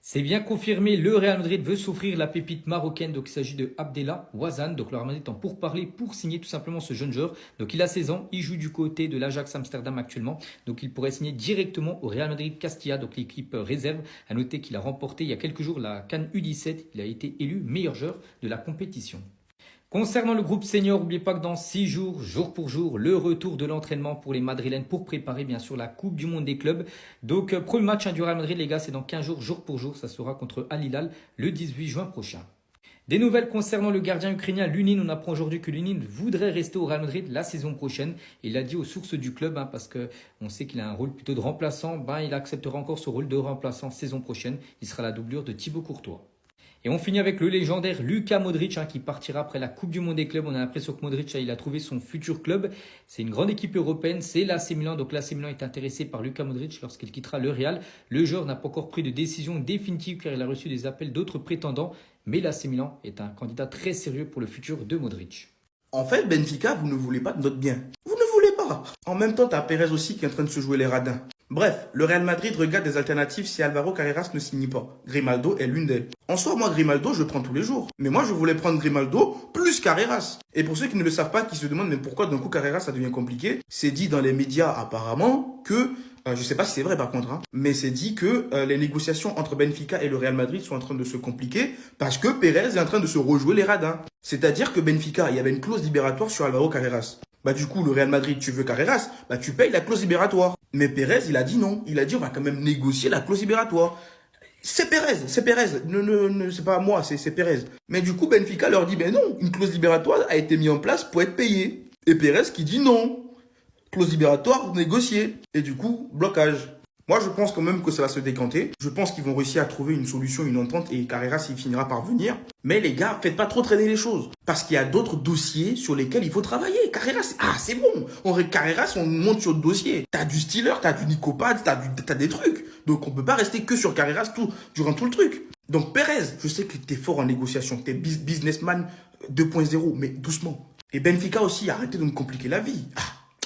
C'est bien confirmé, le Real Madrid veut s'offrir la pépite marocaine. Donc il s'agit de Abdellah Ouazzane. Donc le Real Madrid est en pourparlers pour signer tout simplement ce jeune joueur. Donc il a 16 ans, il joue du côté de l'Ajax Amsterdam actuellement. Donc il pourrait signer directement au Real Madrid Castilla, donc l'équipe réserve. À noter qu'il a remporté il y a quelques jours la CAN U17. Il a été élu meilleur joueur de la compétition. Concernant le groupe senior, n'oubliez pas que dans 6 jours, jour pour jour, le retour de l'entraînement pour les Madrilènes pour préparer bien sûr la Coupe du Monde des clubs. Donc premier match du Real Madrid les gars, c'est dans 15 jours, jour pour jour, ça sera contre Al Hilal le 18 juin prochain. Des nouvelles concernant le gardien ukrainien Lunin. On apprend aujourd'hui que Lunin voudrait rester au Real Madrid la saison prochaine. Il a dit aux sources du club, parce qu'on sait qu'il a un rôle plutôt de remplaçant, il acceptera encore ce rôle de remplaçant saison prochaine. Il sera la doublure de Thibaut Courtois. Et on finit avec le légendaire Luka Modric qui partira après la Coupe du Monde des clubs. On a l'impression que Modric il a trouvé son futur club. C'est une grande équipe européenne, c'est l'AC Milan. Donc l'AC Milan est intéressé par Luka Modric lorsqu'il quittera le Real. Le joueur n'a pas encore pris de décision définitive car il a reçu des appels d'autres prétendants. Mais l'AC Milan est un candidat très sérieux pour le futur de Modric. En fait, Benfica, vous ne voulez pas de notre bien. Vous ne voulez pas. En même temps, t'as Pérez aussi qui est en train de se jouer les radins. Bref, le Real Madrid regarde des alternatives si Alvaro Carreras ne signe pas. Grimaldo est l'une d'elles. En soi, moi, Grimaldo, je le prends tous les jours. Mais moi, je voulais prendre Grimaldo plus Carreras. Et pour ceux qui ne le savent pas, qui se demandent mais pourquoi d'un coup Carreras ça devient compliqué, c'est dit dans les médias apparemment que, je sais pas si c'est vrai par contre, mais c'est dit que les négociations entre Benfica et le Real Madrid sont en train de se compliquer parce que Pérez est en train de se rejouer les radins. C'est-à-dire que Benfica, il y avait une clause libératoire sur Alvaro Carreras. Du coup, le Real Madrid, tu veux Carreras, tu payes la clause libératoire. Mais Pérez, il a dit non. Il a dit on va quand même négocier la clause libératoire. C'est Pérez, c'est Pérez. C'est pas moi, c'est Pérez. Mais du coup, Benfica leur dit, ben non, une clause libératoire a été mise en place pour être payée. Et Pérez qui dit non. Clause libératoire négociée. Et du coup, blocage. Moi, je pense quand même que ça va se décanter. Je pense qu'ils vont réussir à trouver une solution, une entente, et Carreras, il finira par venir. Mais les gars, faites pas trop traîner les choses. Parce qu'il y a d'autres dossiers sur lesquels il faut travailler. Carreras, c'est bon. Carreras, on monte sur le dossier. T'as du Steeler, t'as du Nicopad, t'as des trucs. Donc, on peut pas rester que sur Carreras durant tout le truc. Donc, Pérez, je sais que t'es fort en négociation. T'es businessman 2.0, mais doucement. Et Benfica aussi, arrêtez de me compliquer la vie.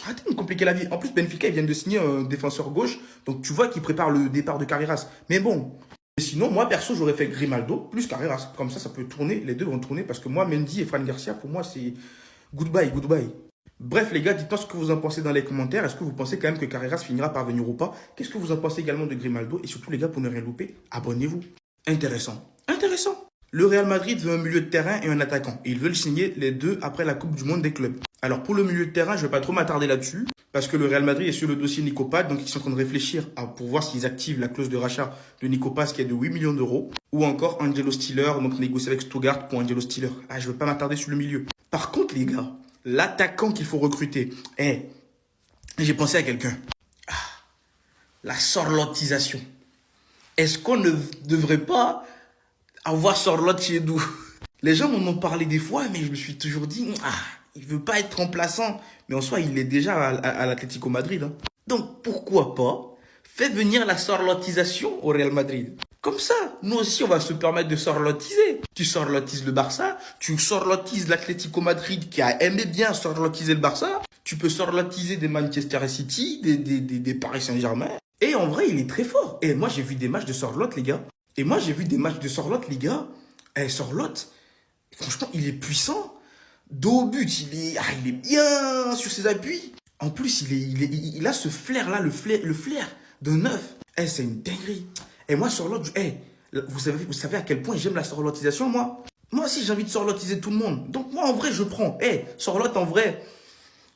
Arrêtez de me compliquer la vie. En plus, Benfica, ils viennent de signer un défenseur gauche. Donc, tu vois qu'ils préparent le départ de Carreras. Mais bon. Sinon, moi, perso, j'aurais fait Grimaldo plus Carreras. Comme ça peut tourner. Les deux vont tourner. Parce que moi, Mendy et Fran Garcia, pour moi, c'est goodbye, goodbye. Bref, les gars, dites-moi ce que vous en pensez dans les commentaires. Est-ce que vous pensez quand même que Carreras finira par venir ou pas? Qu'est-ce que vous en pensez également de Grimaldo? Et surtout, les gars, pour ne rien louper, abonnez-vous. Intéressant. Intéressant. Le Real Madrid veut un milieu de terrain et un attaquant. Et ils veulent signer les deux après la Coupe du Monde des clubs. Alors pour le milieu de terrain, je ne vais pas trop m'attarder là-dessus. Parce que le Real Madrid est sur le dossier Nicopad. Donc ils sont en train de réfléchir pour voir s'ils activent la clause de rachat de Nicopad qui est de 8 millions d'euros. Ou encore Angelo Stiller, donc négocier avec Stuttgart pour Angelo Stiller. Je ne vais pas m'attarder sur le milieu. Par contre les gars, l'attaquant qu'il faut recruter. J'ai pensé à quelqu'un. La sorlotisation. Est-ce qu'on ne devrait pas avoir Sorloth chez nous? Les gens m'en ont parlé des fois, mais je me suis toujours dit, il veut pas être remplaçant. Mais en soi, il est déjà à l'Atlético Madrid. Donc, pourquoi pas faire venir la sorlotisation au Real Madrid? Comme ça, nous aussi, on va se permettre de sorlotiser. Tu sorlotises le Barça, tu sorlotises l'Atlético Madrid qui a aimé bien sorlotiser le Barça. Tu peux sorlotiser des Manchester City, des Paris Saint-Germain. Et en vrai, il est très fort. Et moi, j'ai vu des matchs de Sorloth, les gars. Sorloth, franchement, il est puissant. Dos au but, il est bien sur ses appuis. En plus, il a ce flair-là, le flair d'un neuf. C'est une dinguerie. Et moi, Sorloth, vous savez à quel point j'aime la sorlotisation, moi. Moi aussi, j'ai envie de sorlotiser tout le monde. Donc, moi, en vrai, je prends. Sorloth, en vrai,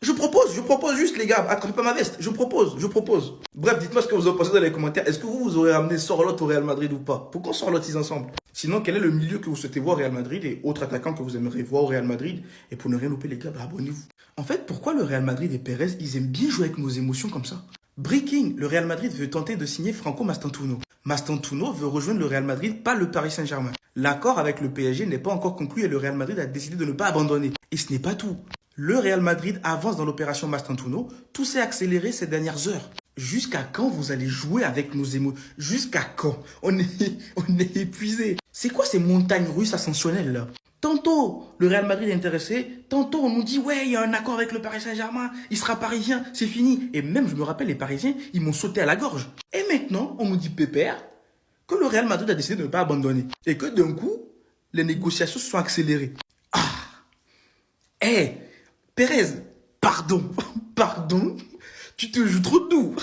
je propose juste, les gars. Attrapez pas ma veste. Je propose. Bref, dites-moi ce que vous en pensez dans les commentaires. Est-ce que vous aurez ramené Sorloth au Real Madrid ou pas? Pourquoi on sorlotise ensemble? Sinon, quel est le milieu que vous souhaitez voir au Real Madrid et autres attaquants que vous aimeriez voir au Real Madrid? Et pour ne rien louper, les gars, abonnez-vous. En fait, pourquoi le Real Madrid et Pérez, ils aiment bien jouer avec nos émotions comme ça? Breaking, le Real Madrid veut tenter de signer Franco Mastantuono. Mastantuono veut rejoindre le Real Madrid, pas le Paris Saint-Germain. L'accord avec le PSG n'est pas encore conclu et le Real Madrid a décidé de ne pas abandonner. Et ce n'est pas tout. Le Real Madrid avance dans l'opération Mastantuono. Tout s'est accéléré ces dernières heures. Jusqu'à quand vous allez jouer avec nos émotions? Jusqu'à quand? On est épuisé. C'est quoi ces montagnes russes ascensionnelles là? Tantôt, le Real Madrid est intéressé. Tantôt, on nous dit, ouais, il y a un accord avec le Paris Saint-Germain. Il sera parisien, c'est fini. Et même, je me rappelle, les Parisiens, ils m'ont sauté à la gorge. Et maintenant, on nous dit, pépère, que le Real Madrid a décidé de ne pas abandonner. Et que d'un coup, les négociations se sont accélérées. Eh, Pérez, pardon, pardon, tu te joues trop de nous.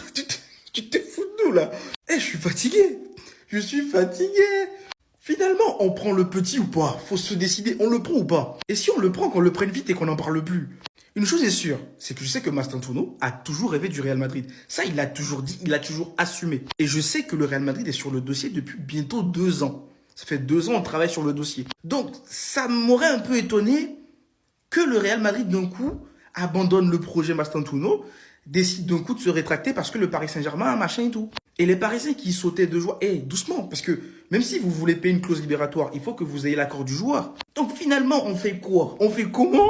Tu te fous de nous, là. Eh, je suis fatigué. Je suis fatigué. Finalement, on prend le petit ou pas? Faut se décider, on le prend ou pas? Et si on le prend, qu'on le prenne vite et qu'on n'en parle plus? Une chose est sûre, c'est que je sais que Mastantuono a toujours rêvé du Real Madrid. Ça, il l'a toujours dit, il l'a toujours assumé. Et je sais que le Real Madrid est sur le dossier depuis bientôt 2 ans. Ça fait 2 ans qu'on travaille sur le dossier. Donc, ça m'aurait un peu étonné que le Real Madrid, d'un coup, abandonne le projet Mastantuono, décide d'un coup de se rétracter parce que le Paris Saint-Germain, machin et tout. Et les Parisiens qui sautaient de joie, doucement, parce que même si vous voulez payer une clause libératoire, il faut que vous ayez l'accord du joueur. Donc finalement, on fait quoi? On fait comment?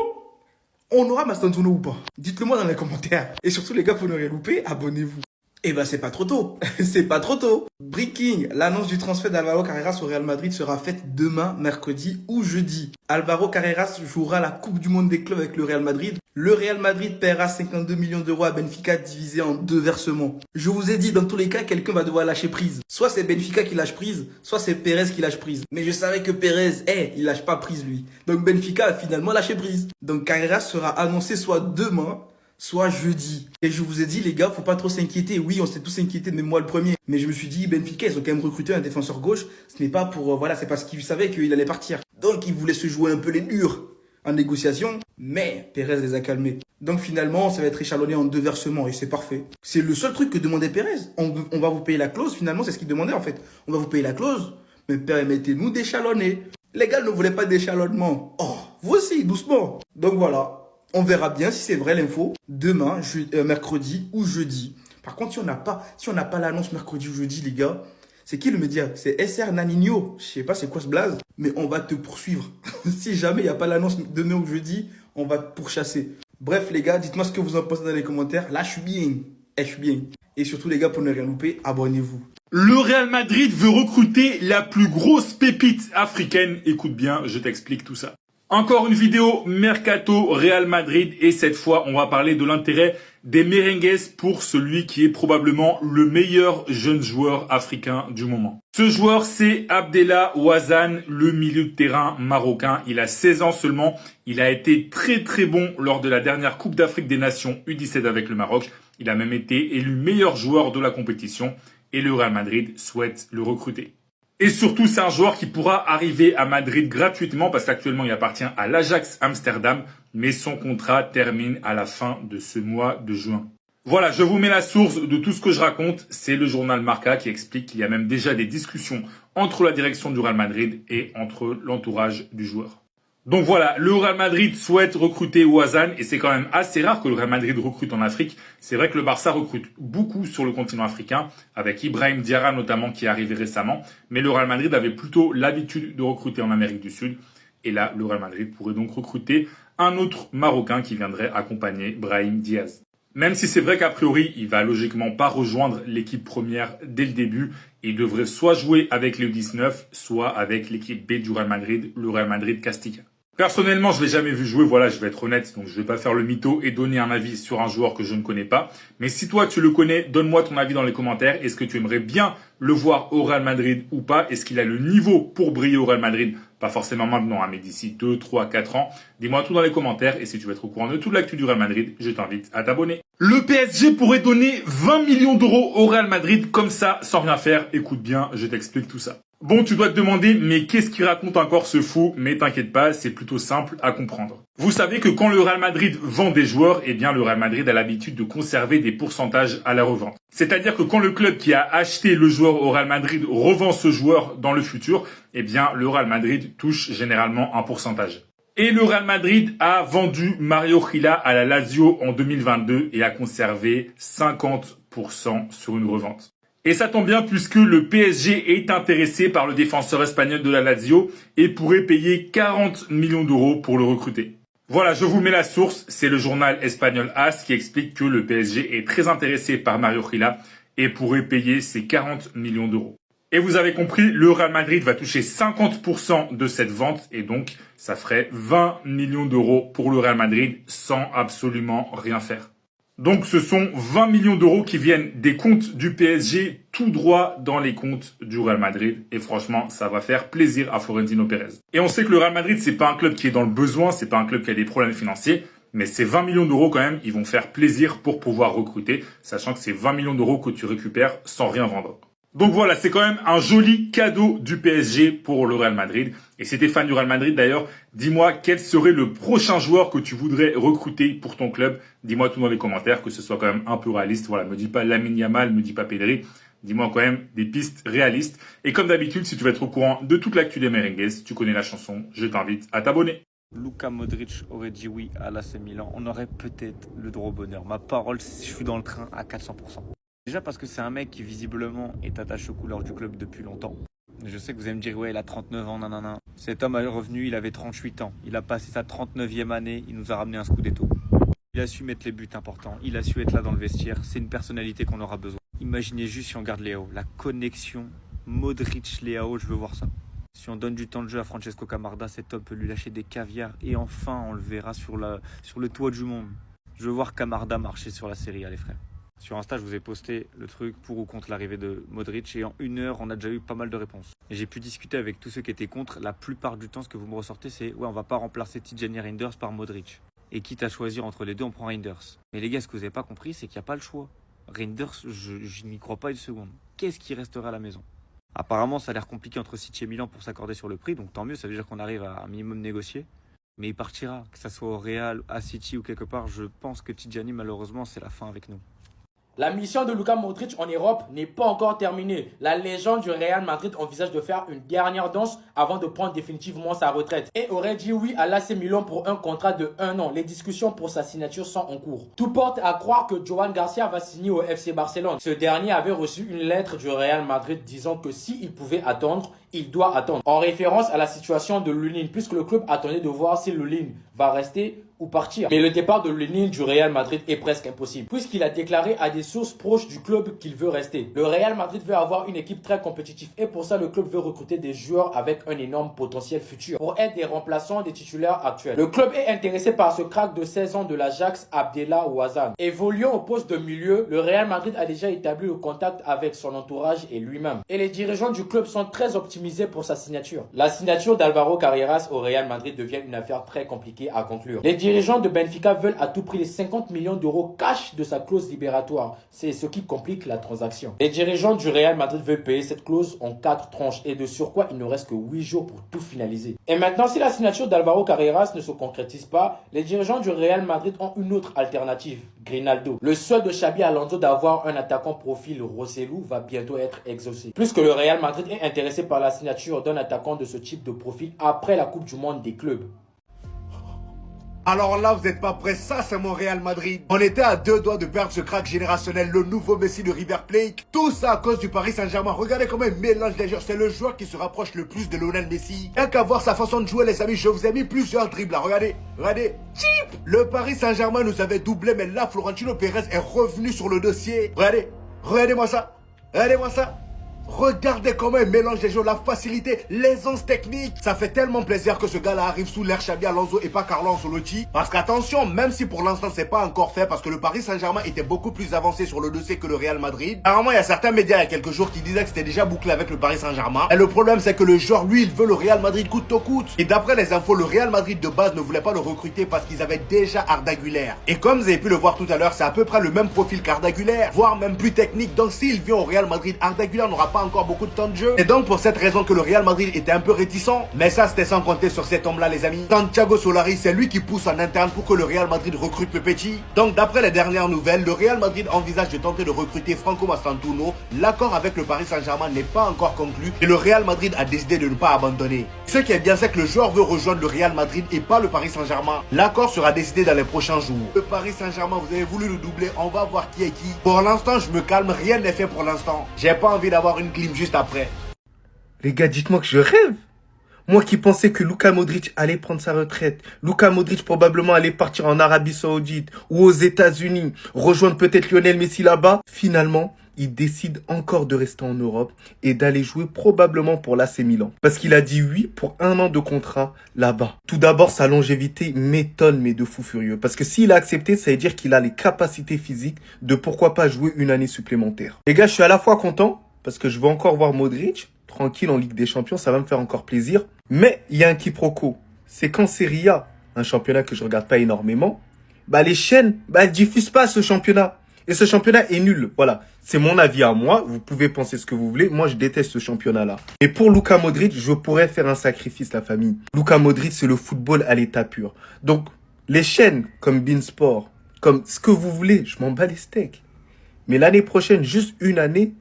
On aura Mastantuono ou pas? Dites-le moi dans les commentaires. Et surtout les gars, pour ne rien louper, abonnez-vous. Eh ben c'est pas trop tôt. C'est pas trop tôt. Breaking, l'annonce du transfert d'Alvaro Carreras au Real Madrid sera faite demain, mercredi ou jeudi. Alvaro Carreras jouera la Coupe du Monde des clubs avec le Real Madrid. Le Real Madrid paiera 52 millions d'euros à Benfica divisé en 2 versements. Je vous ai dit, dans tous les cas, quelqu'un va devoir lâcher prise. Soit c'est Benfica qui lâche prise, soit c'est Pérez qui lâche prise. Mais je savais que Pérez, il lâche pas prise lui. Donc Benfica a finalement lâché prise. Donc Carreras sera annoncé soit demain, soit jeudi. Et je vous ai dit, les gars, faut pas trop s'inquiéter. Oui, on s'est tous inquiétés, même moi le premier. Mais je me suis dit, Benfica, ils ont quand même recruté un défenseur gauche. Ce n'est pas pour, c'est parce qu'ils savaient qu'il allait partir. Donc, ils voulaient se jouer un peu les durs en négociation. Mais Pérez les a calmés. Donc, finalement, ça va être échelonné en 2 versements et c'est parfait. C'est le seul truc que demandait Pérez. On va vous payer la clause. Finalement, c'est ce qu'il demandait en fait. On va vous payer la clause, mais permettez-nous d'échelonner. Les gars ne voulaient pas d'échelonnement. Oh, vous aussi, doucement. Donc, voilà. On verra bien si c'est vrai l'info demain, mercredi ou jeudi. Par contre, si on n'a pas l'annonce mercredi ou jeudi, les gars, c'est qui le média? C'est SR Naninho. Je sais pas c'est quoi ce blaze, mais on va te poursuivre. Si jamais il n'y a pas l'annonce demain ou jeudi, on va te pourchasser. Bref, les gars, dites-moi ce que vous en pensez dans les commentaires. Là, je suis bien. Je suis bien. Et surtout, les gars, pour ne rien louper, abonnez-vous. Le Real Madrid veut recruter la plus grosse pépite africaine. Écoute bien, je t'explique tout ça. Encore une vidéo Mercato Real Madrid et cette fois on va parler de l'intérêt des merengues pour celui qui est probablement le meilleur jeune joueur africain du moment. Ce joueur c'est Abdellah Ouazzane, le milieu de terrain marocain. Il a 16 ans seulement, il a été très bon lors de la dernière Coupe d'Afrique des Nations U17 avec le Maroc. Il a même été élu meilleur joueur de la compétition et le Real Madrid souhaite le recruter. Et surtout, c'est un joueur qui pourra arriver à Madrid gratuitement parce qu'actuellement, il appartient à l'Ajax Amsterdam, mais son contrat termine à la fin de ce mois de juin. Voilà, je vous mets la source de tout ce que je raconte. C'est le journal Marca qui explique qu'il y a même déjà des discussions entre la direction du Real Madrid et entre l'entourage du joueur. Donc voilà, le Real Madrid souhaite recruter Ouazzane et c'est quand même assez rare que le Real Madrid recrute en Afrique. C'est vrai que le Barça recrute beaucoup sur le continent africain, avec Ibrahim Diarra notamment qui est arrivé récemment. Mais le Real Madrid avait plutôt l'habitude de recruter en Amérique du Sud. Et là, le Real Madrid pourrait donc recruter un autre Marocain qui viendrait accompagner Brahim Diaz. Même si c'est vrai qu'a priori, il va logiquement pas rejoindre l'équipe première dès le début. Il devrait soit jouer avec les U19, soit avec l'équipe B du Real Madrid, le Real Madrid Castilla. Personnellement, je l'ai jamais vu jouer, voilà, je vais être honnête, donc je vais pas faire le mytho et donner un avis sur un joueur que je ne connais pas. Mais si toi tu le connais, donne-moi ton avis dans les commentaires. Est-ce que tu aimerais bien le voir au Real Madrid ou pas? Est-ce qu'il a le niveau pour briller au Real Madrid? Pas forcément maintenant, mais d'ici 2, 3, 4 ans. Dis-moi tout dans les commentaires et si tu veux être au courant de toute l'actu du Real Madrid, je t'invite à t'abonner. Le PSG pourrait donner 20 millions d'euros au Real Madrid comme ça, sans rien faire. Écoute bien, je t'explique tout ça. Bon, tu dois te demander, mais qu'est-ce qu'il raconte encore ce fou? Mais t'inquiète pas, c'est plutôt simple à comprendre. Vous savez que quand le Real Madrid vend des joueurs, eh bien le Real Madrid a l'habitude de conserver des pourcentages à la revente. C'est-à-dire que quand le club qui a acheté le joueur au Real Madrid revend ce joueur dans le futur, eh bien le Real Madrid touche généralement un pourcentage. Et le Real Madrid a vendu Mario Gila à la Lazio en 2022 et a conservé 50% sur une revente. Et ça tombe bien puisque le PSG est intéressé par le défenseur espagnol de la Lazio et pourrait payer 40 millions d'euros pour le recruter. Voilà, je vous mets la source, c'est le journal espagnol AS qui explique que le PSG est très intéressé par Mario Gila et pourrait payer ses 40 millions d'euros. Et vous avez compris, le Real Madrid va toucher 50% de cette vente et donc ça ferait 20 millions d'euros pour le Real Madrid sans absolument rien faire. Donc ce sont 20 millions d'euros qui viennent des comptes du PSG tout droit dans les comptes du Real Madrid. Et franchement, ça va faire plaisir à Florentino Pérez. Et on sait que le Real Madrid, c'est pas un club qui est dans le besoin, c'est pas un club qui a des problèmes financiers. Mais ces 20 millions d'euros quand même, ils vont faire plaisir pour pouvoir recruter, sachant que c'est 20 millions d'euros que tu récupères sans rien vendre. Donc voilà, c'est quand même un joli cadeau du PSG pour le Real Madrid. Et si t'es fan du Real Madrid d'ailleurs, dis-moi quel serait le prochain joueur que tu voudrais recruter pour ton club. Dis-moi tout dans les commentaires, que ce soit quand même un peu réaliste. Voilà, me dis pas Lamine Yamal, me dis pas Pedri. Dis-moi quand même des pistes réalistes. Et comme d'habitude, si tu veux être au courant de toute l'actu des merengues, tu connais la chanson, je t'invite à t'abonner. Luka Modric aurait dit oui à l'AC Milan, on aurait peut-être le droit au bonheur. Ma parole, je suis dans le train à 400%. Déjà parce que c'est un mec qui visiblement est attaché aux couleurs du club depuis longtemps. Je sais que vous allez me dire, ouais, il a 39 ans, nanana. Cet homme est revenu, il avait 38 ans. Il a passé sa 39e année, il nous a ramené un Scudetto. Il a su mettre les buts importants, il a su être là dans le vestiaire. C'est une personnalité qu'on aura besoin. Imaginez juste si on garde Léao, la connexion Modric-Léao, je veux voir ça. Si on donne du temps de jeu à Francesco Camarda, cet homme peut lui lâcher des caviars et enfin on le verra sur le toit du monde. Je veux voir Camarda marcher sur la Serie A, les frères. Sur Insta, je vous ai posté le truc pour ou contre l'arrivée de Modric et en 1 heure, on a déjà eu pas mal de réponses. Et j'ai pu discuter avec tous ceux qui étaient contre. La plupart du temps, ce que vous me ressortez, c'est ouais, on va pas remplacer Tijani Reinders par Modric. Et quitte à choisir entre les deux, on prend Reinders. Mais les gars, ce que vous n'avez pas compris, c'est qu'il n'y a pas le choix. Reinders, je n'y crois pas une seconde. Qu'est-ce qui restera à la maison? Apparemment, ça a l'air compliqué entre City et Milan pour s'accorder sur le prix, donc tant mieux, ça veut dire qu'on arrive à un minimum négocier. Mais il partira, que ça soit au Real, à City ou quelque part, je pense que Tijani, malheureusement, c'est la fin avec nous. La mission de Luka Modric en Europe n'est pas encore terminée. La légende du Real Madrid envisage de faire une dernière danse avant de prendre définitivement sa retraite. Et aurait dit oui à l'AC Milan pour un contrat de 1 an. Les discussions pour sa signature sont en cours. Tout porte à croire que Joan Garcia va signer au FC Barcelone. Ce dernier avait reçu une lettre du Real Madrid disant que s'il pouvait attendre, il doit attendre. En référence à la situation de Lunin, puisque le club attendait de voir si Lunin va rester ou partir. Mais le départ de Lunin du Real Madrid est presque impossible, puisqu'il a déclaré à des sources proches du club qu'il veut rester. Le Real Madrid veut avoir une équipe très compétitive et pour ça le club veut recruter des joueurs avec un énorme potentiel futur pour être des remplaçants des titulaires actuels. Le club est intéressé par ce crack de 16 ans de l'Ajax, Abdellah Ouazzane. Évoluant au poste de milieu, le Real Madrid a déjà établi le contact avec son entourage et lui-même. Et les dirigeants du club sont très optimisés pour sa signature. La signature d'Alvaro Carreras au Real Madrid devient une affaire très compliquée à conclure. Les dirigeants de Benfica veulent à tout prix les 50 millions d'euros cash de sa clause libératoire. C'est ce qui complique la transaction. Les dirigeants du Real Madrid veulent payer cette clause en 4 tranches et de surcroît, il ne reste que 8 jours pour tout finaliser. Et maintenant, si la signature d'Alvaro Carreras ne se concrétise pas, les dirigeants du Real Madrid ont une autre alternative, Grinaldo. Le souhait de Xabi Alonso d'avoir un attaquant profil Rossellou va bientôt être exaucé. Plus que le Real Madrid est intéressé par la signature d'un attaquant de ce type de profil après la Coupe du Monde des clubs. Alors là, vous n'êtes pas prêts, ça c'est mon Real Madrid. On était à 2 doigts de perdre ce crack générationnel, le nouveau Messi de River Plate. Tout ça à cause du Paris Saint-Germain. Regardez comment il mélange les joueurs. C'est le joueur qui se rapproche le plus de Lionel Messi. Rien qu'à voir sa façon de jouer, les amis, je vous ai mis plusieurs dribbles là. Regardez, regardez. Chip. Le Paris Saint-Germain nous avait doublé, mais là, Florentino Pérez est revenu sur le dossier. Regardez, regardez-moi ça. Regardez-moi ça. Regardez comment il mélange les jeux, la facilité, l'aisance technique. Ça fait tellement plaisir que ce gars-là arrive sous l'air Xabi Alonso et pas Carlo Ancelotti. Parce qu'attention, même si pour l'instant c'est pas encore fait, parce que le Paris Saint-Germain était beaucoup plus avancé sur le dossier que le Real Madrid. Apparemment, il y a certains médias il y a quelques jours qui disaient que c'était déjà bouclé avec le Paris Saint-Germain. Et le problème, c'est que le joueur, lui, il veut le Real Madrid coûte que coûte. Et d'après les infos, le Real Madrid de base ne voulait pas le recruter parce qu'ils avaient déjà Arda Güler. Et comme vous avez pu le voir tout à l'heure, c'est à peu près le même profil qu'Arda Güler, voire même plus technique. Donc s'il vient au Real Madrid, Arda Güler n'aura pas encore beaucoup de temps de jeu. Et donc pour cette raison que le Real Madrid était un peu réticent. Mais ça c'était sans compter sur cet homme là les amis. Santiago Solari, c'est lui qui pousse en interne pour que le Real Madrid recrute le petit. Donc d'après les dernières nouvelles, le Real Madrid envisage de tenter de recruter Franco Mastantuono. L'accord avec le Paris Saint-Germain n'est pas encore conclu et le Real Madrid a décidé de ne pas abandonner. Ce qui est bien, c'est que le joueur veut rejoindre le Real Madrid et pas le Paris Saint-Germain. L'accord sera décidé dans les prochains jours. Le Paris Saint-Germain, vous avez voulu le doubler, on va voir qui est qui. Pour l'instant, je me calme, rien n'est fait pour l'instant. J'ai pas envie d'avoir une clim juste après. Les gars, dites-moi que je rêve. Moi qui pensais que Luka Modric allait prendre sa retraite. Luka Modric probablement allait partir en Arabie Saoudite ou aux États-Unis, rejoindre peut-être Lionel Messi là-bas. Finalement, il décide encore de rester en Europe et d'aller jouer probablement pour l'AC Milan. Parce qu'il a dit oui pour 1 an de contrat là-bas. Tout d'abord, sa longévité m'étonne, mais de fou furieux. Parce que s'il a accepté, ça veut dire qu'il a les capacités physiques de pourquoi pas jouer une année supplémentaire. Les gars, je suis à la fois content parce que je veux encore voir Modric tranquille en Ligue des Champions, ça va me faire encore plaisir. Mais il y a un quiproquo. C'est qu'en Serie A, un championnat que je regarde pas énormément, les chaînes, elles diffusent pas ce championnat. Et ce championnat est nul. Voilà. C'est mon avis à moi. Vous pouvez penser ce que vous voulez. Moi, je déteste ce championnat-là. Et pour Luka Modric, je pourrais faire un sacrifice, la famille. Luka Modric, c'est le football à l'état pur. Donc, les chaînes comme beIN Sport, comme ce que vous voulez, je m'en bats les steaks. Mais l'année prochaine, juste une année,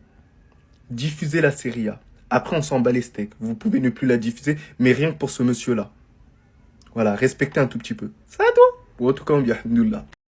diffusez la Serie A. Après, on s'en bat les steaks. Vous pouvez ne plus la diffuser, mais rien que pour ce monsieur-là. Voilà, respectez un tout petit peu. Ça à toi. Ou en tout cas, on vient, nous là.